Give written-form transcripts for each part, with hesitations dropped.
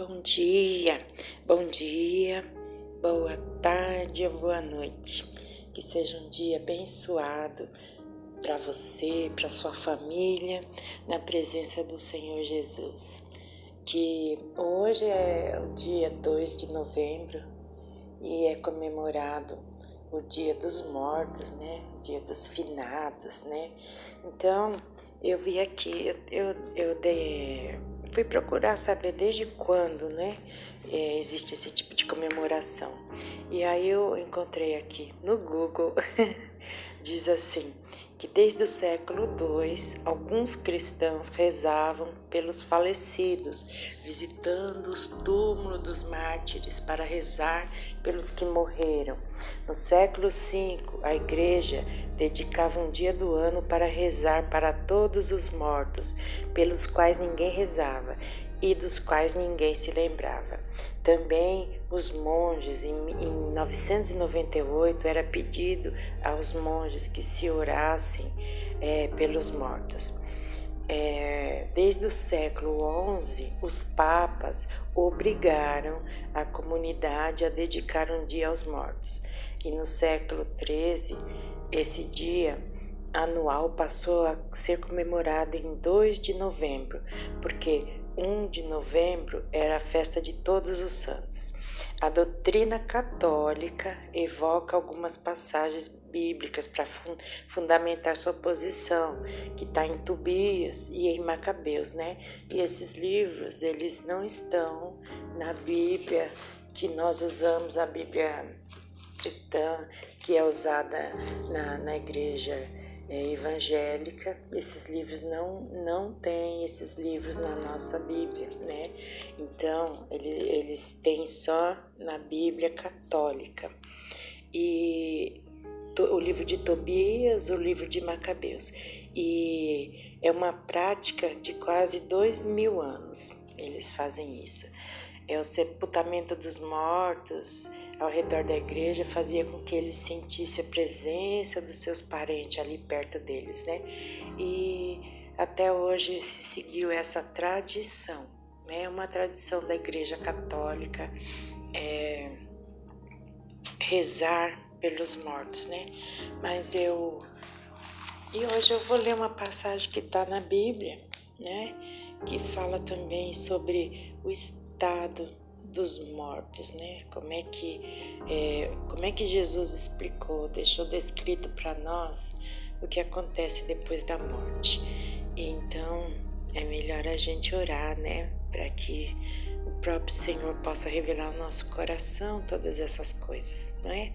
bom dia, boa tarde ou boa noite. Que seja um dia abençoado para você, para sua família, na presença do Senhor Jesus. Que hoje é o dia 2 de novembro e é comemorado o Dia dos Mortos, né? O Dia dos Finados, né? Então, eu vi aqui, fui procurar saber desde quando, né, existe esse tipo de comemoração. E aí eu encontrei aqui no Google, diz assim, que desde o século II, alguns cristãos rezavam pelos falecidos, visitando os túmulos dos mártires para rezar pelos que morreram. No século V, a igreja dedicava um dia do ano para rezar para todos os mortos, pelos quais ninguém rezava e dos quais ninguém se lembrava. Também os monges, em 998, era pedido aos monges que se orassem pelos mortos. Desde o século XI, os papas obrigaram a comunidade a dedicar um dia aos mortos. E no século XIII, esse dia anual passou a ser comemorado em 2 de novembro, porque 1 de novembro era a festa de Todos os Santos. A doutrina católica evoca algumas passagens bíblicas para fundamentar sua posição, que está em Tobias e em Macabeus, né? E esses livros, eles não estão na Bíblia que nós usamos, a Bíblia cristã, que é usada na igreja evangélica. Esses livros não tem esses livros na nossa Bíblia, né? Então eles têm só na Bíblia católica. E o livro de Tobias, o livro de Macabeus. E é uma prática de quase 2000 anos. Eles fazem isso. É o sepultamento dos mortos ao redor da igreja fazia com que eles sentissem a presença dos seus parentes ali perto deles, né? E até hoje se seguiu essa tradição, né? Uma tradição da Igreja Católica, rezar pelos mortos, né? E hoje eu vou ler uma passagem que está na Bíblia, né? Que fala também sobre o estado dos mortos, né? Como é que Jesus explicou, deixou descrito para nós o que acontece depois da morte. Então é melhor a gente orar, né? Para que o próprio Senhor possa revelar ao nosso coração todas essas coisas, não é?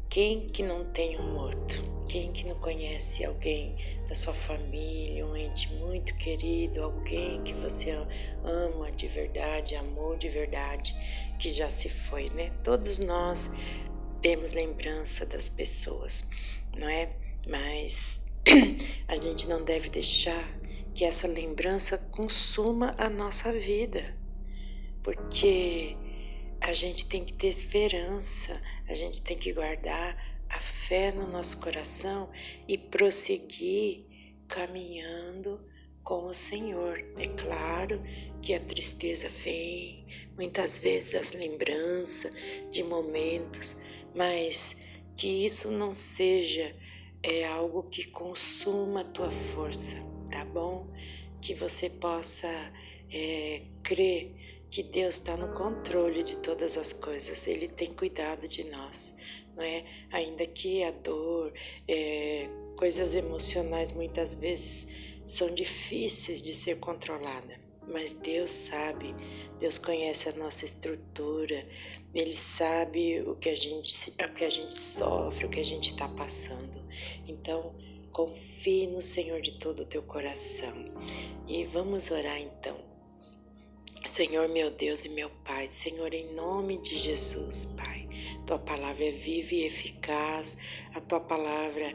Quem que não tem um morto? Quem que não conhece alguém da sua família, um ente muito querido, alguém que você ama de verdade, amou de verdade, que já se foi, né? Todos nós temos lembrança das pessoas, não é? Mas a gente não deve deixar que essa lembrança consuma a nossa vida, porque a gente tem que ter esperança, a gente tem que guardar a fé no nosso coração e prosseguir caminhando com o Senhor. É claro que a tristeza vem, muitas vezes as lembranças de momentos, mas que isso não seja algo que consuma a tua força, tá bom? Que você possa crer que Deus está no controle de todas as coisas, Ele tem cuidado de nós, não é? Ainda que a dor, coisas emocionais muitas vezes são difíceis de ser controlada, mas Deus sabe, Deus conhece a nossa estrutura, Ele sabe o que a gente sofre, o que a gente está passando. Então, confie no Senhor de todo o teu coração e vamos orar então. Senhor, meu Deus e meu Pai, Senhor, em nome de Jesus, Pai, Tua palavra é viva e eficaz, a Tua palavra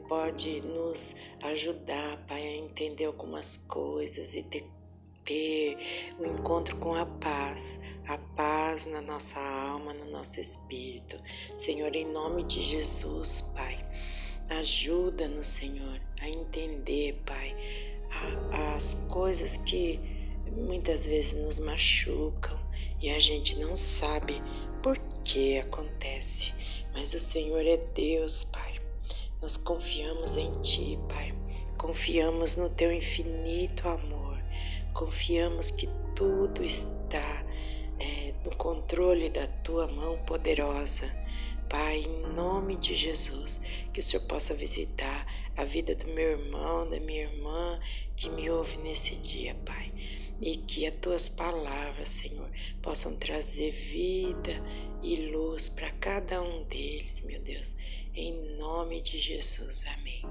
pode nos ajudar, Pai, a entender algumas coisas e ter um encontro com a paz na nossa alma, no nosso espírito. Senhor, em nome de Jesus, Pai, ajuda-nos, Senhor, a entender, Pai, as coisas que muitas vezes nos machucam e a gente não sabe por que acontece. Mas o Senhor é Deus, Pai. Nós confiamos em Ti, Pai. Confiamos no Teu infinito amor. Confiamos que tudo está no controle da Tua mão poderosa. Pai, em nome de Jesus, que o Senhor possa visitar a vida do meu irmão, da minha irmã, que me ouve nesse dia, Pai. E que as Tuas palavras, Senhor, possam trazer vida e luz para cada um deles, meu Deus. Em nome de Jesus, amém.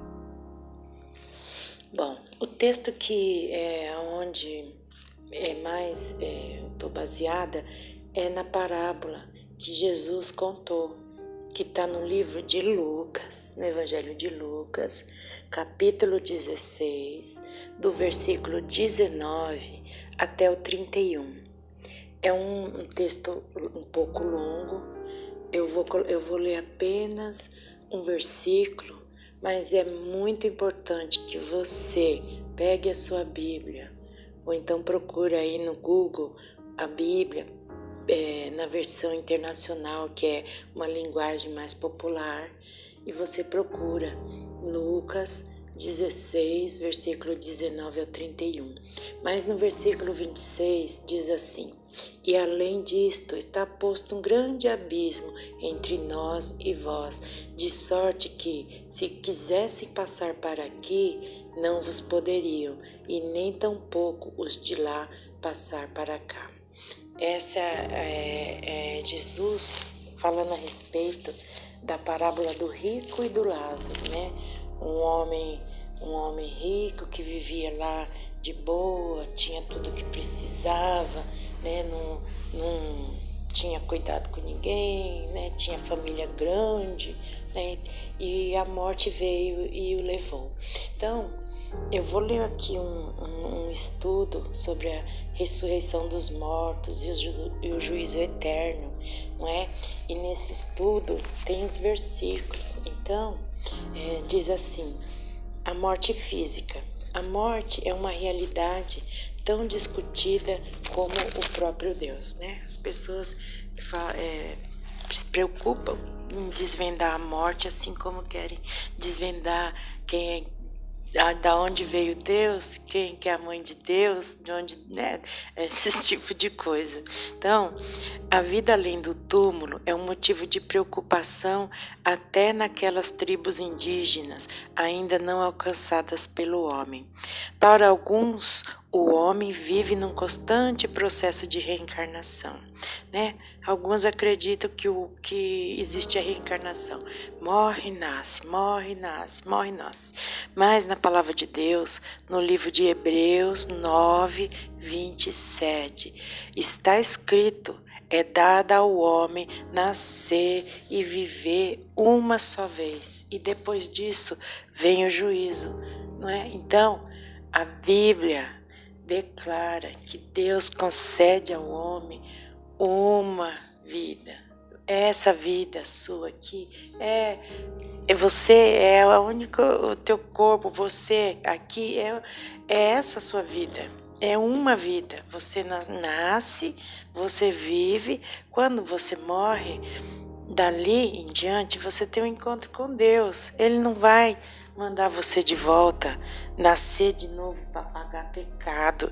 Bom, o texto que é onde estou baseada é na parábola que Jesus contou, que está no livro de Lucas, no Evangelho de Lucas, capítulo 16, do versículo 19 até o 31. É um texto um pouco longo, eu vou ler apenas um versículo, mas é muito importante que você pegue a sua Bíblia, ou então procure aí no Google a Bíblia, na versão internacional, que é uma linguagem mais popular, e você procura Lucas 16, versículo 19 ao 31. Mas no versículo 26 diz assim: e além disto está posto um grande abismo entre nós e vós, de sorte que, se quisessem passar para aqui, não vos poderiam, e nem tampouco os de lá passar para cá. Essa é Jesus falando a respeito da parábola do rico e do Lázaro, né? Um homem rico que vivia lá de boa, tinha tudo que precisava, né? Não tinha cuidado com ninguém, né? Tinha família grande, né? E a morte veio e o levou. Então, eu vou ler aqui um estudo sobre a ressurreição dos mortos e o juízo eterno, não é? E nesse estudo tem os versículos. Então, diz assim: a morte física. A morte é uma realidade tão discutida como o próprio Deus, né? As pessoas se preocupam em desvendar a morte, assim como querem desvendar da onde veio Deus, quem que é a mãe de Deus, de onde, né, esse tipo de coisa. Então, a vida além do túmulo é um motivo de preocupação até naquelas tribos indígenas ainda não alcançadas pelo homem. Para alguns, o homem vive num constante processo de reencarnação, né? Alguns acreditam que existe a reencarnação. Morre, nasce, morre, nasce, morre, nasce. Mas na palavra de Deus, no livro de Hebreus 9, 27, está escrito: é dada ao homem nascer e viver uma só vez, e depois disso vem o juízo, não é? Então, a Bíblia declara que Deus concede ao homem uma vida. Essa vida sua aqui é você, é a única, o teu corpo, você aqui é essa sua vida. É uma vida. Você nasce, você vive. Quando você morre, dali em diante você tem um encontro com Deus. Ele não vai mandar você de volta, nascer de novo para pagar pecado,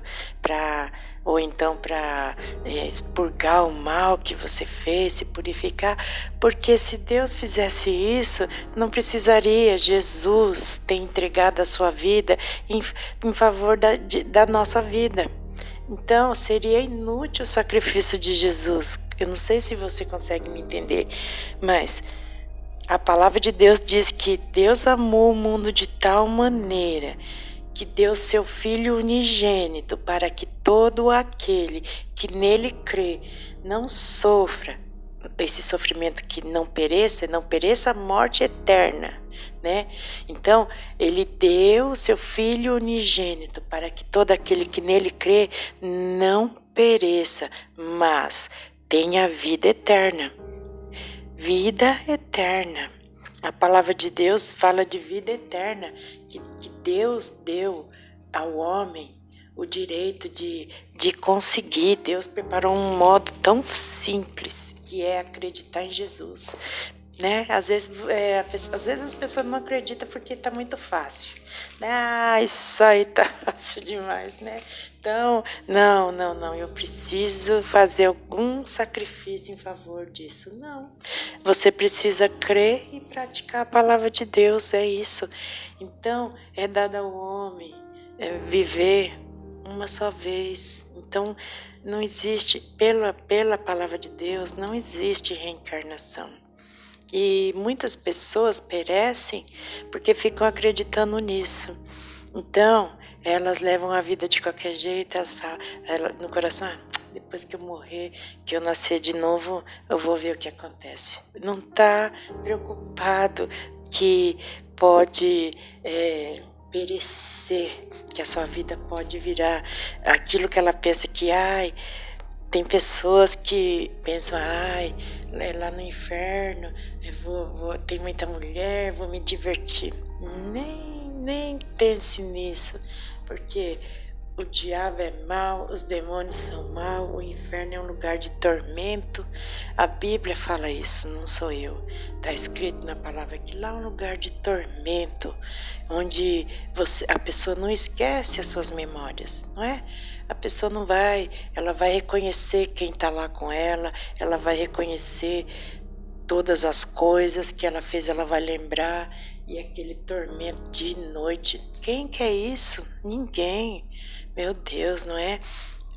ou então para expurgar o mal que você fez, se purificar, porque se Deus fizesse isso, não precisaria Jesus ter entregado a sua vida em favor da nossa vida. Então, seria inútil o sacrifício de Jesus. Eu não sei se você consegue me entender, mas a palavra de Deus diz que Deus amou o mundo de tal maneira que deu seu Filho unigênito para que todo aquele que nele crê não sofra esse sofrimento, que não pereça a morte eterna, né? Então, ele deu o seu Filho unigênito para que todo aquele que nele crê não pereça, mas tenha vida eterna. Vida eterna. A palavra de Deus fala de vida eterna, que Deus deu ao homem o direito de conseguir. Deus preparou um modo tão simples, que é acreditar em Jesus, né? Às vezes as pessoas não acreditam porque está muito fácil, né? Ah, isso aí tá fácil demais, né? Então, não, eu preciso fazer algum sacrifício em favor disso. Não, você precisa crer e praticar a palavra de Deus, é isso. Então, é dado ao homem viver uma só vez. Então, não existe, pela palavra de Deus, não existe reencarnação. E muitas pessoas perecem porque ficam acreditando nisso. Então, elas levam a vida de qualquer jeito, elas falam no coração, depois que eu morrer, que eu nascer de novo, eu vou ver o que acontece. Não está preocupado que pode perecer, que a sua vida pode virar aquilo que ela pensa que, tem pessoas que pensam, lá no inferno, tem muita mulher, vou me divertir. Nem pense nisso, porque o diabo é mau, os demônios são maus, o inferno é um lugar de tormento. A Bíblia fala isso, não sou eu. Está escrito na palavra que lá é um lugar de tormento, onde a pessoa não esquece as suas memórias, não é? A pessoa não vai, ela vai reconhecer quem está lá com ela vai reconhecer todas as coisas que ela fez, ela vai lembrar, e aquele tormento de noite. Quem quer isso? Ninguém. Meu Deus, não é?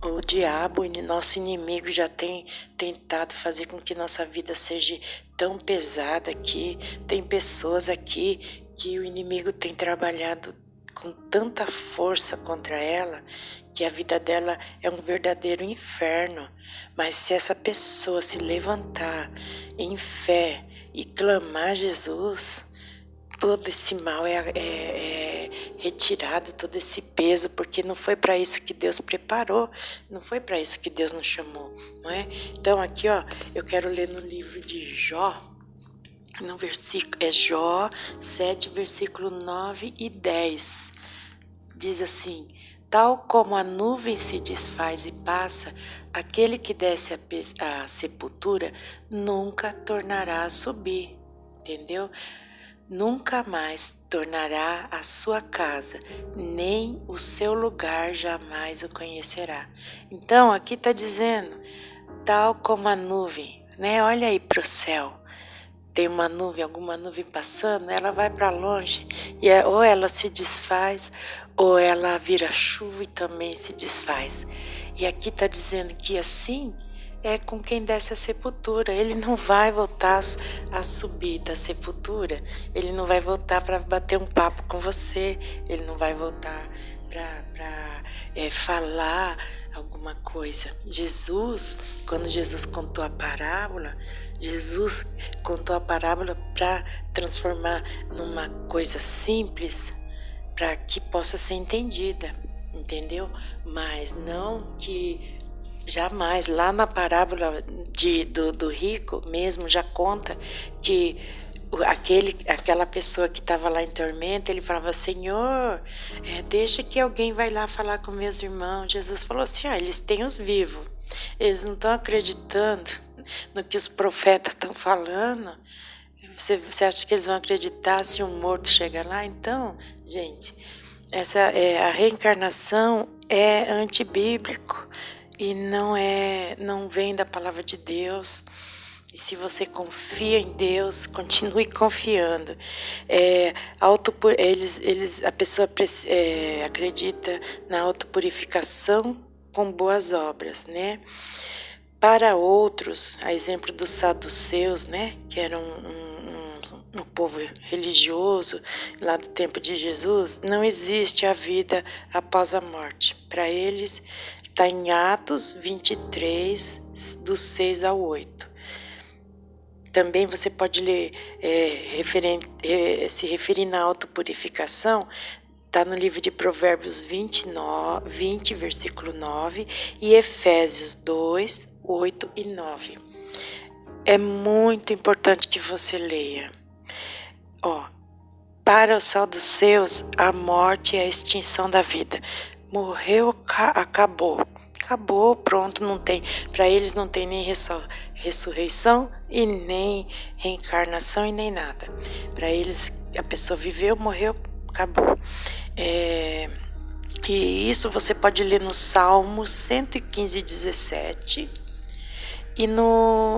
O diabo, nosso inimigo, já tem tentado fazer com que nossa vida seja tão pesada aqui. Tem pessoas aqui que o inimigo tem trabalhado com tanta força contra ela, que a vida dela é um verdadeiro inferno. Mas se essa pessoa se levantar em fé e clamar a Jesus, todo esse mal é retirado, todo esse peso, porque não foi para isso que Deus preparou, não foi para isso que Deus nos chamou, não é? Então aqui, eu quero ler no livro de Jó, no versículo, Jó 7, versículo 9 e 10, diz assim: tal como a nuvem se desfaz e passa, aquele que desce à sepultura nunca tornará a subir, entendeu? Nunca mais tornará a sua casa, nem o seu lugar jamais o conhecerá. Então aqui está dizendo, tal como a nuvem, né? Olha aí para o céu. Tem uma nuvem, alguma nuvem passando, ela vai para longe e ou ela se desfaz ou ela vira chuva e também se desfaz. E aqui está dizendo que assim é com quem desce a sepultura. Ele não vai voltar a subir da sepultura, ele não vai voltar para bater um papo com você, ele não vai voltar para falar alguma coisa. Quando Jesus contou a parábola, Jesus contou a parábola para transformar numa coisa simples, para que possa ser entendida, entendeu? Mas não que jamais, lá na parábola do rico mesmo, já conta que aquela pessoa que estava lá em tormento, ele falava, Senhor, deixa que alguém vai lá falar com meus irmãos. Jesus falou assim, eles têm os vivos, eles não estão acreditando no que os profetas estão falando. Você acha que eles vão acreditar se um morto chega lá? Então, gente, a reencarnação é antibíblico e não vem da palavra de Deus. E se você confia em Deus, continue confiando. A pessoa acredita na autopurificação com boas obras, né? Para outros, a exemplo dos saduceus, né, que eram um povo religioso lá do tempo de Jesus, não existe a vida após a morte. Para eles, está em Atos 23, do 6 ao 8. Também você pode ler, se referindo à autopurificação, está no livro de Provérbios 20, versículo 9, e Efésios 2, 8 e 9. É muito importante que você leia. Para os saduceus, a morte é a extinção da vida. morreu, acabou. Acabou, pronto, não tem. Para eles não tem nem ressurreição e nem reencarnação e nem nada. Para eles, a pessoa viveu, morreu, acabou. E isso você pode ler no Salmo 115, 17 e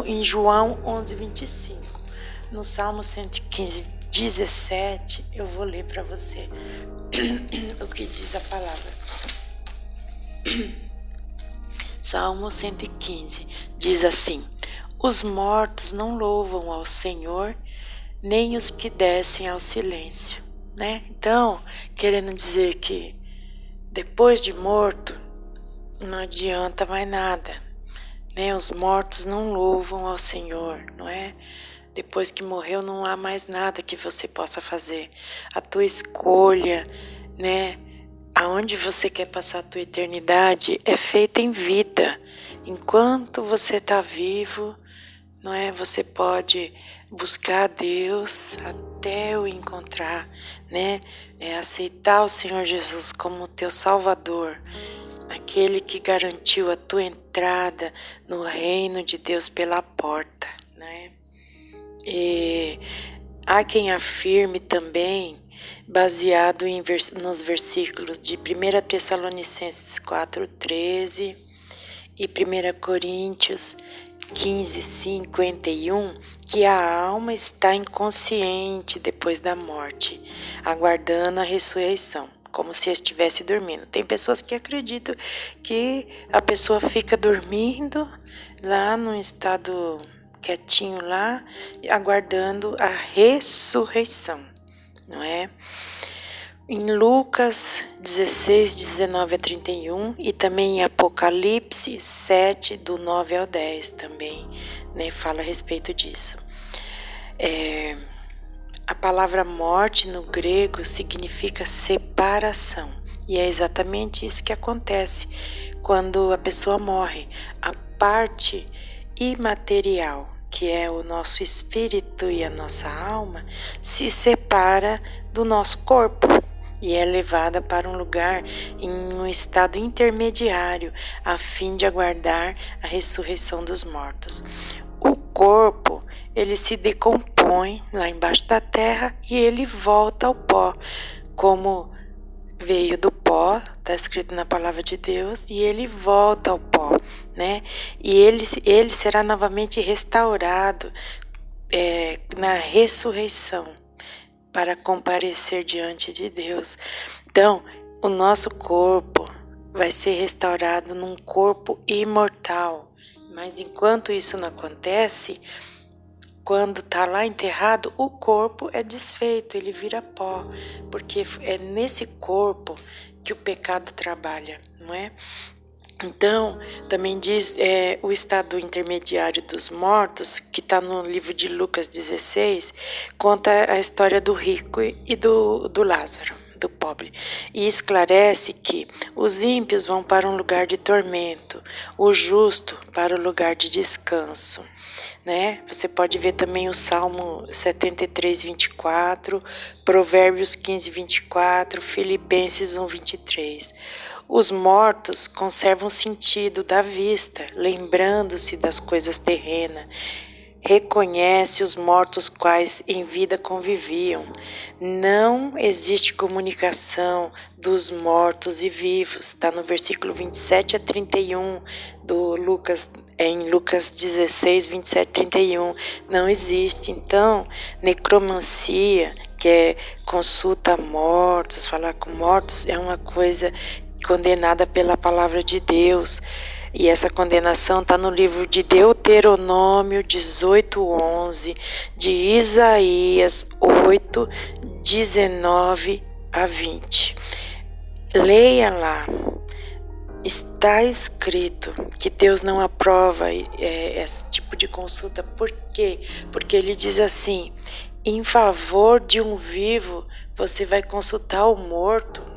em João 11, 25. No Salmo 115, 17, eu vou ler para você o que diz a palavra. Salmo 115 diz assim: os mortos não louvam ao Senhor, nem os que descem ao silêncio, né? Então, querendo dizer que depois de morto não adianta mais nada, né? Os mortos não louvam ao Senhor, não é? Depois que morreu não há mais nada que você possa fazer. A tua escolha, né? Aonde você quer passar a tua eternidade é feita em vida. Enquanto você está vivo, não é? Você pode buscar a Deus até o encontrar, né? Aceitar o Senhor Jesus como teu Salvador, aquele que garantiu a tua entrada no reino de Deus pela porta, né? E há quem afirme também, baseado nos versículos de 1 Tessalonicenses 4:13 e 1 Coríntios 15:51, que a alma está inconsciente depois da morte, aguardando a ressurreição, como se estivesse dormindo. Tem pessoas que acreditam que a pessoa fica dormindo lá num estado quietinho lá, aguardando a ressurreição, não é? Em Lucas 16, 19 a 31 e também em Apocalipse 7, do 9 ao 10 também, né, fala a respeito disso. A palavra morte no grego significa separação, e é exatamente isso que acontece quando a pessoa morre. A parte imaterial, que é o nosso espírito e a nossa alma, se separa do nosso corpo e é levada para um lugar em um estado intermediário, a fim de aguardar a ressurreição dos mortos. O corpo, ele se decompõe lá embaixo da terra e ele volta ao pó, como veio do pó, está escrito na palavra de Deus, e ele volta ao pó, né? E ele será novamente restaurado na ressurreição, para comparecer diante de Deus. Então, o nosso corpo vai ser restaurado num corpo imortal. Mas enquanto isso não acontece, quando está lá enterrado, o corpo é desfeito, ele vira pó, porque é nesse corpo que o pecado trabalha, não é? Então, também diz o estado intermediário dos mortos, que está no livro de Lucas 16, conta a história do rico e do Lázaro, do pobre, e esclarece que os ímpios vão para um lugar de tormento, o justo para o lugar de descanso, né? Você pode ver também o Salmo 73, 24, Provérbios 15, 24, Filipenses 1, 23. Os mortos conservam o sentido da vista, lembrando-se das coisas terrenas. Reconhece os mortos quais em vida conviviam. Não existe comunicação dos mortos e vivos. Está no versículo 27 a 31 do Lucas, em Lucas 16, 27 a 31. Não existe. Então, necromancia, que é consulta a mortos, falar com mortos, é uma coisa condenada pela palavra de Deus. E essa condenação está no livro de Deuteronômio 18:11, de Isaías 8, 19 a 20. Leia lá. Está escrito que Deus não aprova esse tipo de consulta. Por quê? Porque ele diz assim: em favor de um vivo, você vai consultar o morto.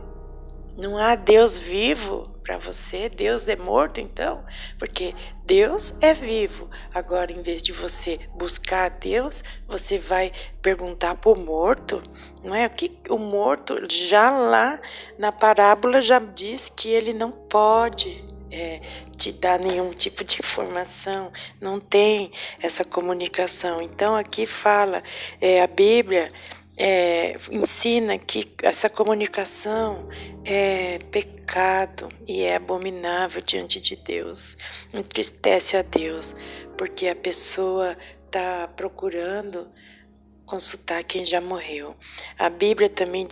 Não há Deus vivo para você? Deus é morto, então? Porque Deus é vivo. Agora, em vez de você buscar a Deus, você vai perguntar para o morto, não é? O morto, já lá na parábola, já diz que ele não pode te dar nenhum tipo de informação, não tem essa comunicação. Então, aqui fala, a Bíblia ensina que essa comunicação é pecado e é abominável diante de Deus, entristece a Deus, porque a pessoa está procurando consultar quem já morreu. A Bíblia também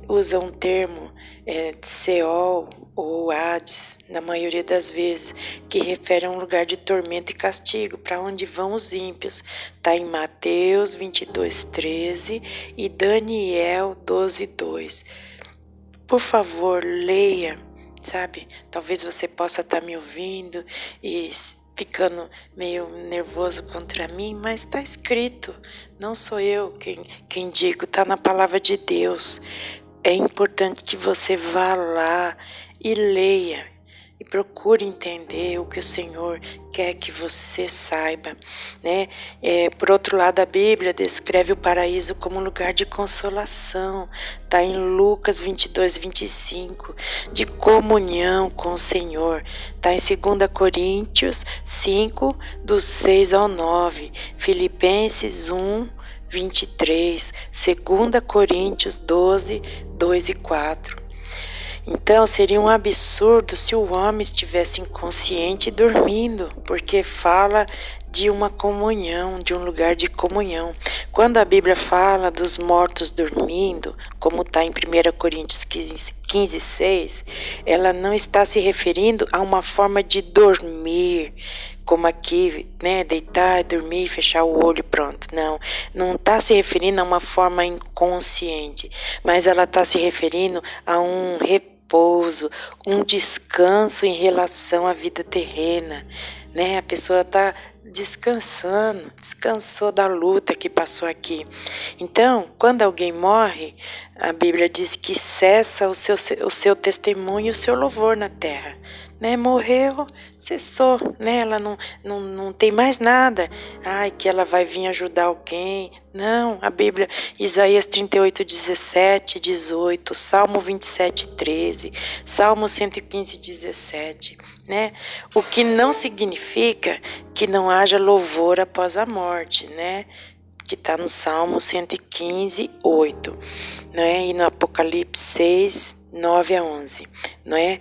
usa um termo, Seol ou Hades, na maioria das vezes, que refere a um lugar de tormento e castigo, para onde vão os ímpios. Está em Mateus 22:13 e Daniel 12:2. Por favor, leia, sabe? Talvez você possa estar me ouvindo e ficando meio nervoso contra mim, mas está escrito, não sou eu quem digo, está na palavra de Deus. É importante que você vá lá e leia e procure entender o que o Senhor quer que você saiba, né? Por outro lado, a Bíblia descreve o paraíso como um lugar de consolação, está em Lucas 22:25, de comunhão com o Senhor, está em 2 Coríntios 5, dos 6 ao 9, Filipenses 1:23, 2 Coríntios 12, 2 e 4. Então, seria um absurdo se o homem estivesse inconsciente e dormindo, porque fala de uma comunhão, de um lugar de comunhão. Quando a Bíblia fala dos mortos dormindo, como está em 1 Coríntios 15:6, ela não está se referindo a uma forma de dormir, como aqui, né, deitar, dormir, fechar o olho e pronto. Não está se referindo a uma forma inconsciente, mas ela está se referindo a um repouso, um descanso em relação à vida terrena, né? A pessoa está descansou da luta que passou aqui. Então, quando alguém morre, a Bíblia diz que cessa o seu testemunho e o seu louvor na terra. Né? Morreu, cessou, né? Ela não tem mais nada. Que ela vai vir ajudar alguém. Não, a Bíblia, Isaías 38:17, 18, Salmo 27:13, Salmo 115:17, né? O que não significa que não haja louvor após a morte, né? Que está no Salmo 115:8, né? E no Apocalipse 6, 9 a 11, não é?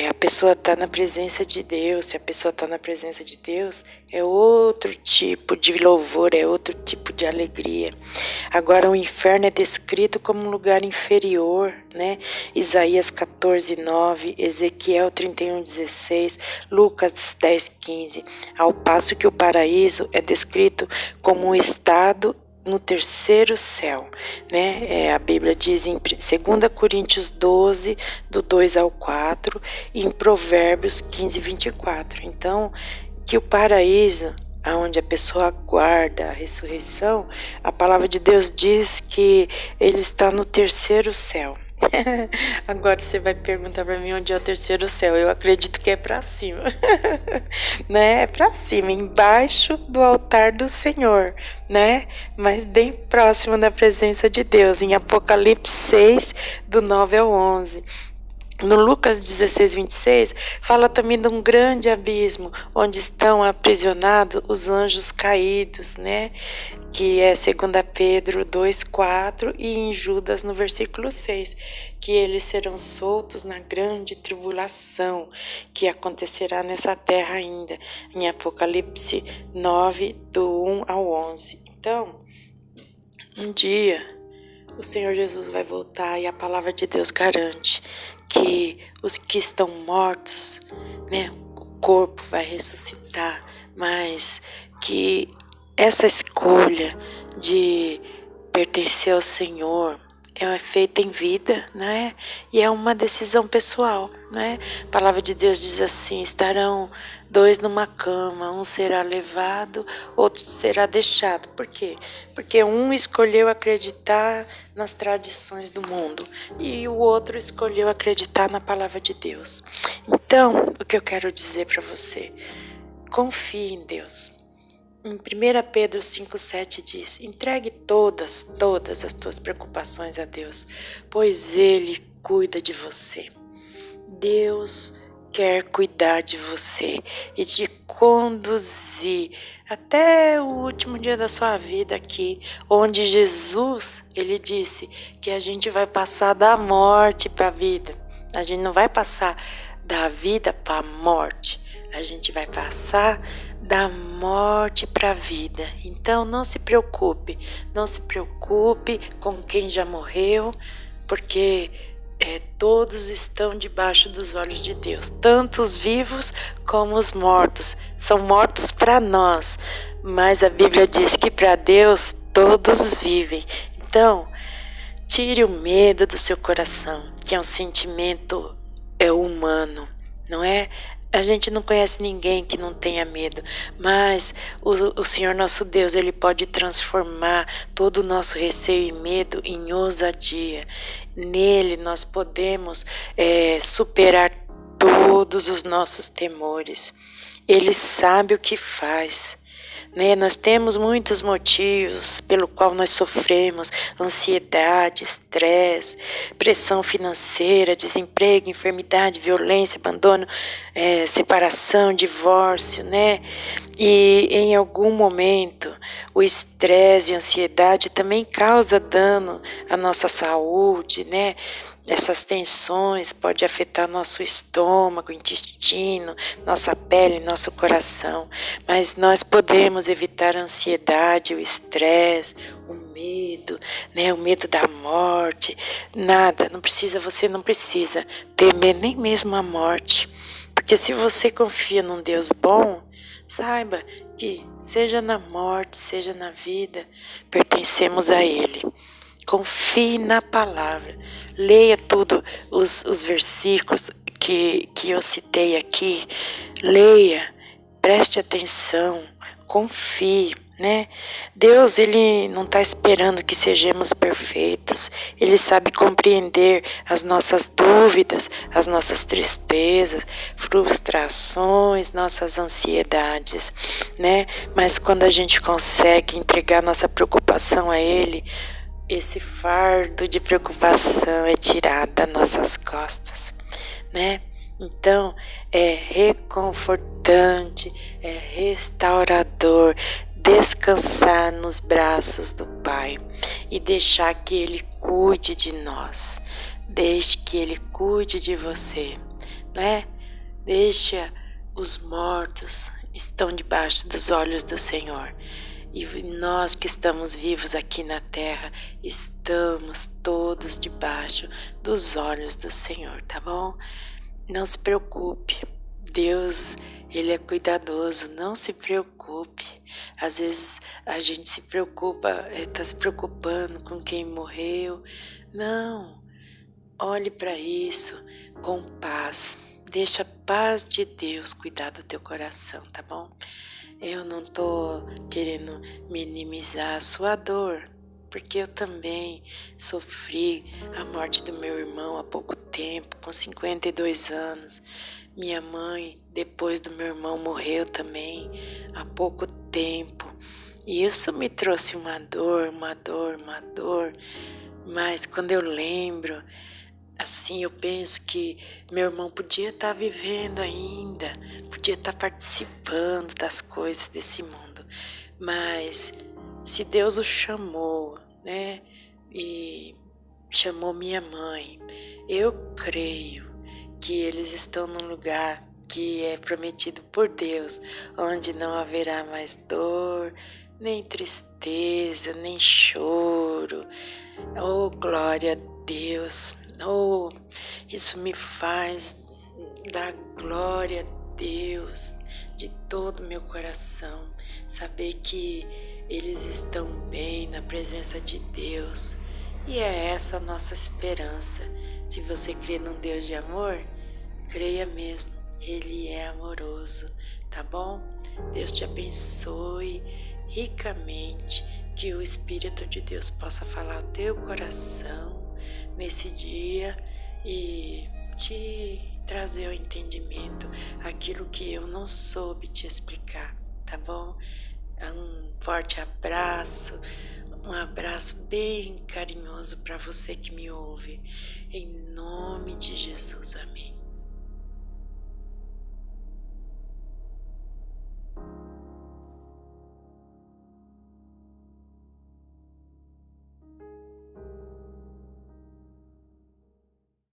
A pessoa está na presença de Deus. Se a pessoa está na presença de Deus, é outro tipo de louvor, é outro tipo de alegria. Agora, o inferno é descrito como um lugar inferior, né? Isaías 14:9, Ezequiel 31:16, Lucas 10:15. Ao passo que o paraíso é descrito como um estado no terceiro céu, né? A Bíblia diz em 2 Coríntios 12, do 2 ao 4, e em Provérbios 15:24. Então, que o paraíso, onde a pessoa aguarda a ressurreição, a palavra de Deus diz que ele está no terceiro céu. Agora você vai perguntar para mim onde é o terceiro céu. Eu acredito que é para cima, né? É para cima, embaixo do altar do Senhor, né? Mas bem próximo da presença de Deus, em Apocalipse 6, do 9 ao 11. No Lucas 16:26, fala também de um grande abismo, onde estão aprisionados os anjos caídos, né? Que é 2 Pedro 2:4 e em Judas no versículo 6, que eles serão soltos na grande tribulação que acontecerá nessa terra ainda, em Apocalipse 9, do 1 ao 11. Então, um dia o Senhor Jesus vai voltar e a palavra de Deus garante que os que estão mortos, né, o corpo vai ressuscitar, mas que essa escolha de pertencer ao Senhor é feita em vida, né? E é uma decisão pessoal, né? A palavra de Deus diz assim: estarão dois numa cama, um será levado, outro será deixado. Por quê? Porque um escolheu acreditar nas tradições do mundo e o outro escolheu acreditar na palavra de Deus. Então, o que eu quero dizer para você: confie em Deus. Em 1 Pedro 5,7 diz: entregue todas as tuas preocupações a Deus, pois Ele cuida de você. Deus quer cuidar de você e te conduzir até o último dia da sua vida aqui, onde Jesus, Ele disse que a gente vai passar da morte para a vida. A gente não vai passar da vida para a morte, a gente vai passar da morte para a vida. Então não se preocupe com quem já morreu, porque todos estão debaixo dos olhos de Deus, tanto os vivos como os mortos. São mortos para nós, mas a Bíblia diz que para Deus todos vivem. Então, tire o medo do seu coração, que é um sentimento humano, não é? A gente não conhece ninguém que não tenha medo, mas o Senhor nosso Deus, Ele pode transformar todo o nosso receio e medo em ousadia. Nele nós podemos superar todos os nossos temores. Ele sabe o que faz. Nós temos muitos motivos pelo qual nós sofremos: ansiedade, estresse, pressão financeira, desemprego, enfermidade, violência, abandono, separação, divórcio, né? E em algum momento o estresse e a ansiedade também causa dano à nossa saúde, né? Essas tensões podem afetar nosso estômago, intestino, nossa pele, nosso coração. Mas nós podemos evitar a ansiedade, o estresse, o medo, né? O medo da morte. Nada, você não precisa temer nem mesmo a morte. Porque se você confia num Deus bom, saiba que seja na morte, seja na vida, pertencemos a Ele. Confie na palavra. Leia tudo, os versículos que eu citei aqui. Leia, preste atenção, confie, né? Deus, Ele não está esperando que sejamos perfeitos. Ele sabe compreender as nossas dúvidas, as nossas tristezas, frustrações, nossas ansiedades, né? Mas quando a gente consegue entregar nossa preocupação a Ele, esse fardo de preocupação é tirado das nossas costas, né? Então, é reconfortante, é restaurador descansar nos braços do Pai e deixar que Ele cuide de nós. Deixe que Ele cuide de você, né? Deixa os mortos estão debaixo dos olhos do Senhor. E nós que estamos vivos aqui na terra, estamos todos debaixo dos olhos do Senhor, tá bom? Não se preocupe, Deus, Ele é cuidadoso, não se preocupe. Às vezes a gente se preocupa, está se preocupando com quem morreu. Não, olhe para isso com paz, deixa a paz de Deus cuidar do teu coração, tá bom? Eu não tô querendo minimizar a sua dor, porque eu também sofri a morte do meu irmão há pouco tempo, com 52 anos. Minha mãe, depois do meu irmão, morreu também há pouco tempo. E isso me trouxe uma dor. Mas quando eu lembro, assim, eu penso que meu irmão podia estar vivendo ainda, podia estar participando das coisas desse mundo. Mas se Deus o chamou, né, e chamou minha mãe, eu creio que eles estão num lugar que é prometido por Deus, onde não haverá mais dor, nem tristeza, nem choro. Oh, glória a Deus! Oh, isso me faz dar glória a Deus de todo o meu coração, saber que eles estão bem na presença de Deus. E é essa a nossa esperança. Se você crê num Deus de amor, Creia mesmo, Ele é amoroso, tá bom? Deus te abençoe ricamente, que o Espírito de Deus possa falar ao teu coração nesse dia e te trazer ao entendimento aquilo que eu não soube te explicar, tá bom? Um forte abraço, um abraço bem carinhoso para você que me ouve, em nome de Jesus.